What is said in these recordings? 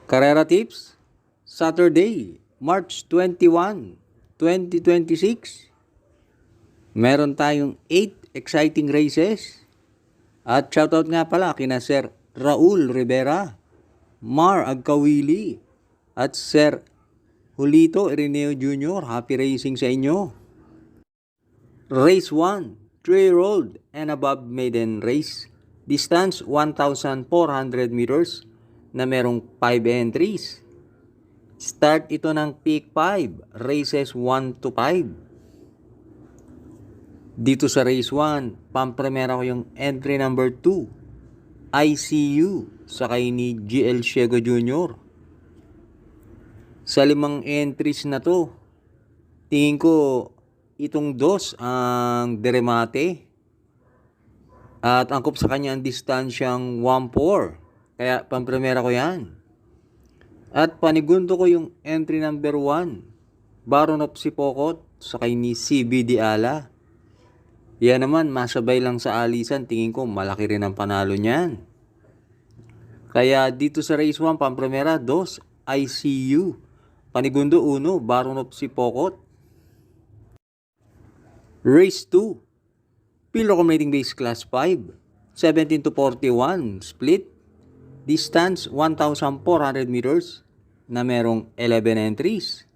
Carrera Tips, Saturday, March 21, 2026. Meron tayong 8 exciting races. At shoutout nga pala kina Sir Raul Rivera, Mar Agkawili, at Sir Julito Irineo Jr. Happy racing sa inyo. Race 1, 3-year-old and above maiden race. Distance 1,400 meters na merong 5 entries. Start ito ng peak 5, races 1 to 5. Dito sa race 1, pampremera ko yung entry number 2, ICU, sakay ni GL Ciego Jr. Sa 5 entries na to, tingin ko itong 2 ang deremate. At angkop sa kanya ang distansyang 1-4. Kaya pampremera ko yan. At panigundo ko yung entry number 1, Baron of Sipokot, sakay ni CB Diala. Yan naman, masabay lang sa alisan. Tingin ko malaki rin ang panalo niyan. Kaya dito sa race 1, pampremera 2, ICU. Panigundo 1, Baron of Sipokot. Race 2, Pilo Accumulating Base Class 5, 17 to 41 split. Distance 1,400 meters na merong 11 entries.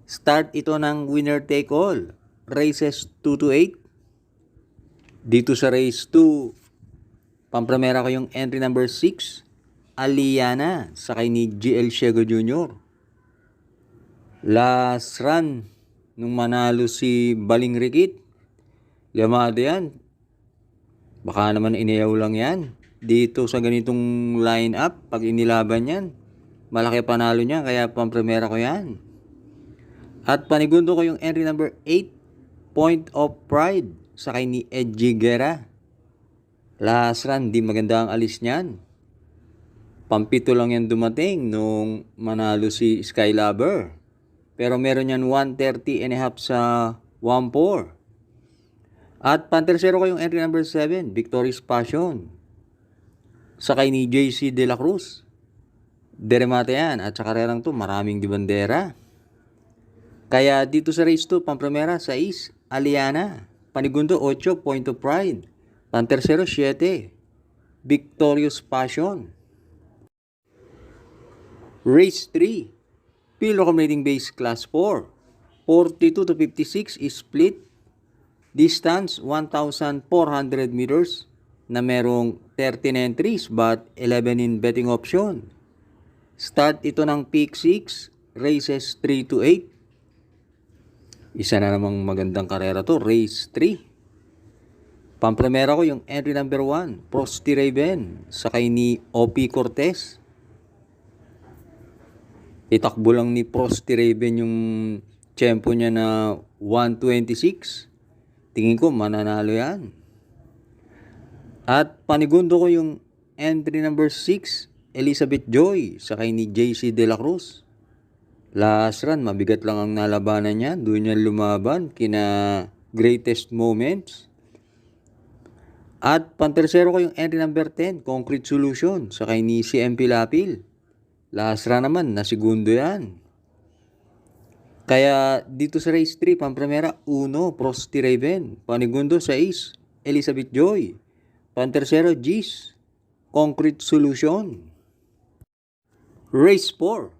Start ito ng winner take all, races 2 to 8. Dito sa race 2, pampremera ko yung entry number 6, Aliana, sakay ni GL Ciego Jr. Last run nung manalo si Baling Rikit, lamado yan. Baka naman inayaw lang yan. Dito sa ganitong line-up, pag inilaban yan, malaki panalo niya, kaya pampremera ko yan. At panigundo ko yung entry number 8, Point of Pride, sakay ni Edgy Guerra. Last run, di maganda ang alis niyan. Pampito lang yan dumating nung manalo si Skylover. Pero meron yan 130.5 sa 1-4. At pantersero ko yung entry number 7, Victorious Passion, sakay ni JC De La Cruz. Deremate yan. At sa karerang to, maraming dibandera. Kaya dito sa race 2, pampremera 6, Aliana. Panigundo 8, Point of Pride. Pantersero 7, Victorious Passion. Race 3, Pilo Accumulating Base Class 4, 42 to 56 is split. Distance 1,400 meters na merong 13 entries but 11 in betting option. Start ito ng peak 6, races 3 to 8. Isa na namang magandang karera to, race 3. Pampremera ko yung entry number 1, Frosty Raven, sakay ni OP Cortez. Itakbo lang ni Frosty Raven yung tempo niya na 126. Tingin ko mananalo yan. At panigundo ko yung entry number 6, Elizabeth Joy, sakay ni JC De La Cruz. Last run, mabigat lang ang nalabanan niya. Doon niya lumaban kina Greatest Moments. At pantersero ko yung entry number 10, Concrete Solution, sakay ni CMP Lapil. Last run naman, nasigundo yan. Kaya dito sa race 3, pampremera 1, Frosty Raven. Panigundo 6, Elizabeth Joy. Pantersero, Gis, Concrete Solution. Race 4,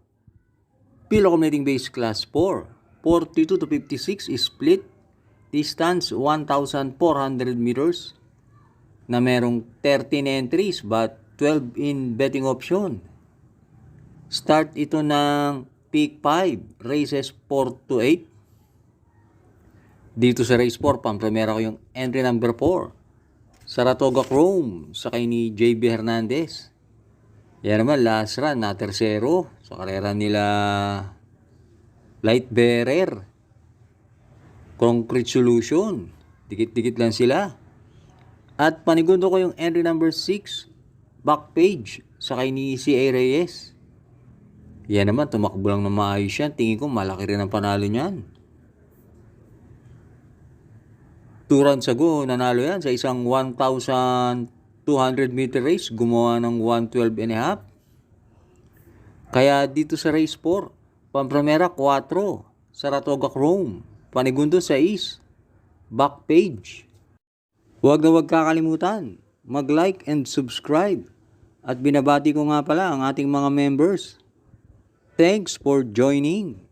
Pilo Accumulating Base Class 4, 42 to 56 is split. Distance 1,400 meters na merong 13 entries but 12 in betting option. Start ito ng peak 5, races 4 to 8. Dito sa race 4, pampremera ko yung entry number 4, Saratoga Chrome, sakay ni JB Hernandez. Yan naman, last run na tersero sa karera nila Light Bearer. Concrete Solution, dikit-dikit lang sila. At panigundo ko yung entry number 6, Backpage, sakay ni CA Reyes. Yan naman, tumakbo lang na maayos yan. Tingin ko malaki rin ang panalo niyan. 2 rounds ago, nanalo yan sa isang 1,200 meter race. Gumawa ng 112.5. Kaya dito sa race 4, Pampremera 4, Saratoga Chrome, Panigundo 6, back page. Huwag na huwag kakalimutan, mag-like and subscribe. At binabati ko nga pala ang ating mga members. Thanks for joining.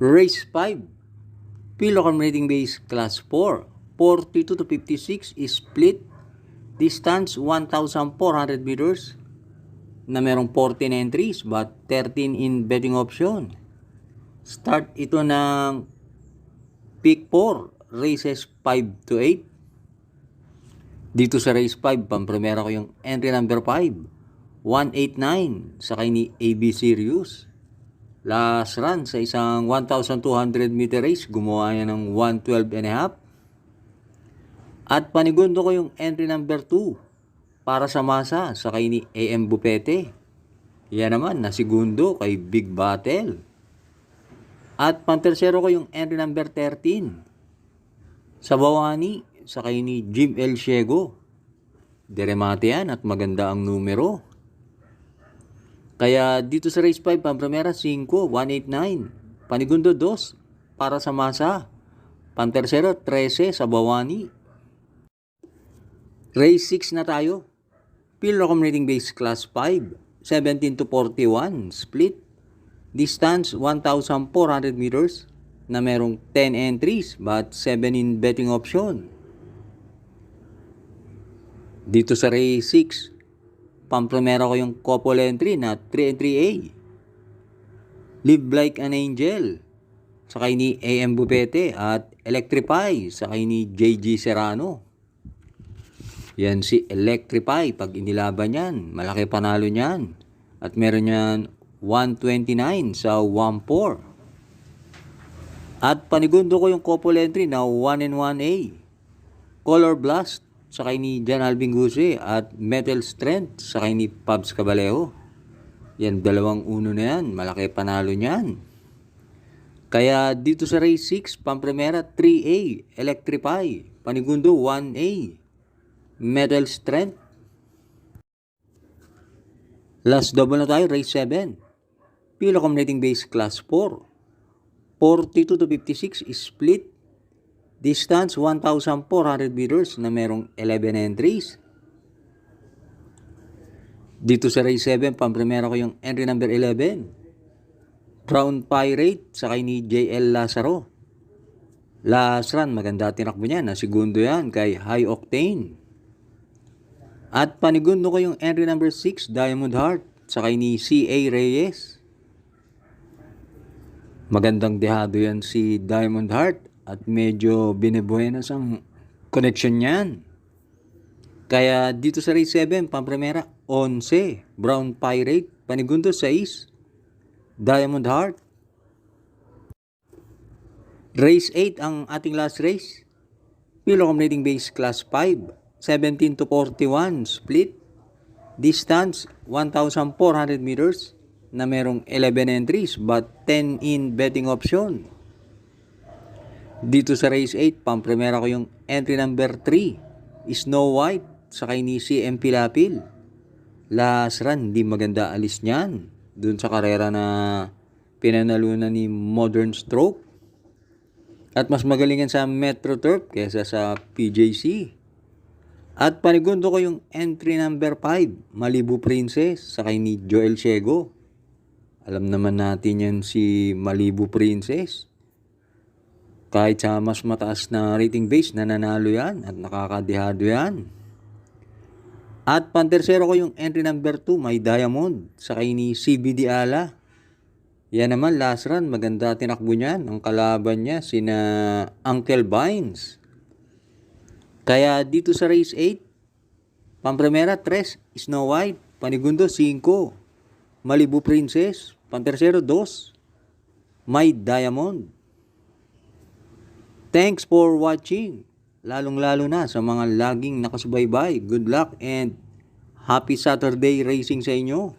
Race 5, Pilocom Rating Base Class 4, 42 to 56 is split. Distance 1,400 meters na merong 14 entries but 13 in betting option. Start ito ng Peak 4, races 5 to 8. Dito sa race 5, pampremera ko yung entry number 5, 189, sakay ni AB Sirius. Last run sa isang 1,200 meter race, gumawa niya ng 112 and a half. At panigundo ko yung entry number 2 para sa masa, sakay ni AM Bupete. Yan naman, nasigundo kay Big Battle. At pantersero ko yung entry number 13 sa Bawani, sakay ni Jim El Ciego. Deremate yan at maganda ang numero. Kaya dito sa race 5, pampremera 5, 189. Panigundo 2 para sa masa. Pantersero 13 sa Bawani. Race 6 na tayo. Pilocom Rating Base Class 5, 17 to 41, split. Distance 1,400 meters na merong 10 entries but 7 in betting option. Dito sa race 6, pampremera ko yung couple entry na 3 and 3A. Live Like an Angel, sakay ni AM Bupete, at Electrify, sakay ni JG Serrano. Yan si Electrify, pag inilaban yan, malaki panalo niyan. At meron yan 129 sa 1-4. At panigundo ko yung couple entry na 1 and 1A. Color Blast, sakay ni Jan Alvin Guse, at Metal Strength, sakay ni Pabs Cabalejo. Yan, 2-1 na yan, malaki panalo niyan. Kaya dito sa race 6, pampremera 3A, Electrify. Panigundo 1A. Metal Strength. Last double na tayo, race 7. Pilocom Rating Base Class 4, 42 to 56 is split. Distance 1,400 meters na merong 11 entries. Dito sa race 7, pampremera ko yung entry number 11, Crown Pirate, sakay ni JL Lazaro. Last run, maganda tinakbo niya, na segundo yan kay High Octane. At panigundo ko yung entry number 6, Diamond Heart, sakay ni CA Reyes. Magandang dehado yan si Diamond Heart at medyo binebuenas ang connection niyan. Kaya dito sa race 7, pampremera 11, Brown Pirate, panigundo 6, Diamond Heart. Race 8 ang ating last race. Pilocom Rating Base Class 5, 17 to 41, split. Distance 1,400 meters na merong 11 entries but 10 in betting option. Dito sa race 8, pampremera ko yung entry number 3, Snow White, sakay ni CM Pilapil. Last run, di maganda alis niyan dun sa karera na pinanalunan ni Modern Stroke. At mas magalingan sa Metro Turf kaysa sa PJC. At panigundo ko yung entry number 5, Malibu Princess, sakay ni Joel Ciego. Alam naman natin yan si Malibu Princess. Kahit sa mas mataas na rating base, nananalo yan at nakakadehado yan. At pantersero ko yung entry number 2, may Diamond, sakay ni CBD Ala. Yan naman, last run, maganda tinakbo niyan. Ang kalaban niya, sina Uncle Vines. Kaya dito sa race 8, pampremera 3, Snow White, panigundo 5, Malibu Princess, pantersero 2, may Diamond. Thanks for watching, lalong-lalo na sa mga laging nakasubaybay. Good luck and happy Saturday racing sa inyo.